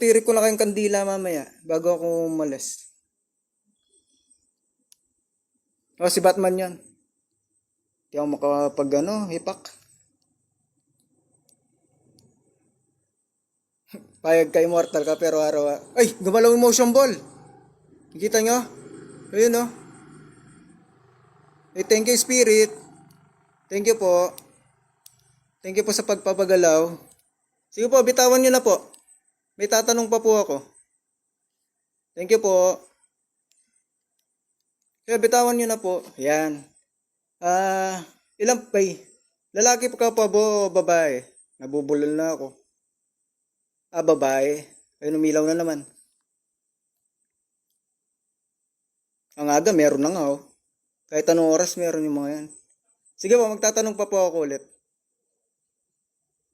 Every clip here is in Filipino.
Tirik ko na kayong kandila mamaya bago ako umalis. O, si Batman yan. Di ako makapag hipak. Payag ka, immortal ka, pero araw. Ay, gumalaw yung motion ball. Nakita nyo? Ayun, oh. Eh, thank you, Spirit. Thank you po. Thank you po sa pagpapagalaw. Sige po, bitawan nyo na po. May tatanong pa po ako. Thank you po. Kaya bitawan nyo na po. Yan. Ilang pay? Lalaki pa ka pa o babae? Nabubulol na ako. Babae. Ay, umilaw na naman. Ang aga, meron na nga, oh. Kahit anong oras, meron yung mga yan. Sige po, magtatanong pa po ako ulit.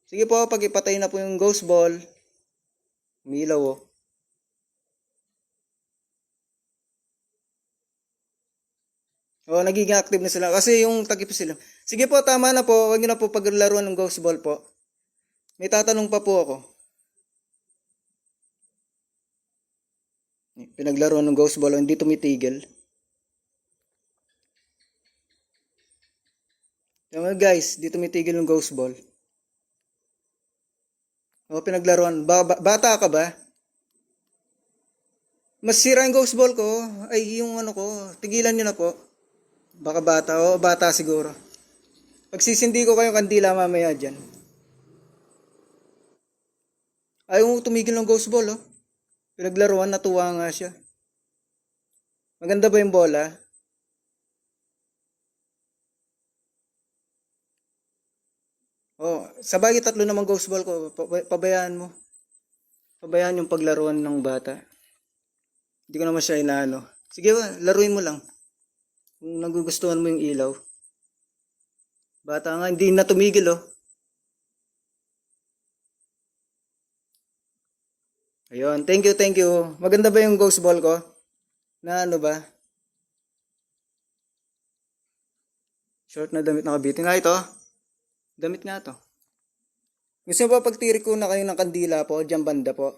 Sige po, pag ipatay na po yung ghost ball, umilaw, oh. Oh, nagiging active na sila. Kasi yung takip sila. Sige po, tama na po. Huwag nyo na po paglaruan ng ghost ball po. May tatanong pa po ako. Pinaglaruan ng ghost ball, hindi tumitigil. Yung guys, di tumitigil yung ghost ball. O, pinaglaruan. Bata ka ba? Masira yung ghost ball ko. Ay, yung ko. Tigilan nyo na po. Baka bata. O, bata siguro. Pagsisindi ko kayong kandila mamaya dyan. Ayaw tumigil ng ghost ball, oh. Pinaglaruan, natuwa nga siya. Maganda ba yung bola? Oh, sabagay tatlo namang ghost ball ko. Pabayaan mo. Pabayaan yung paglaruan ng bata. Hindi ko naman siya inaano. Sige ba, laruin mo lang. Kung nagugustuhan mo yung ilaw. Bata nga, hindi na tumigil, oh. Ayun, thank you, thank you. Maganda ba yung ghost ball ko? Na ano ba? Short na damit nakabitin. Nga ito. Damit nga to. Gusto mo ba pagtirik ko na kayo ng kandila po, dyan banda po?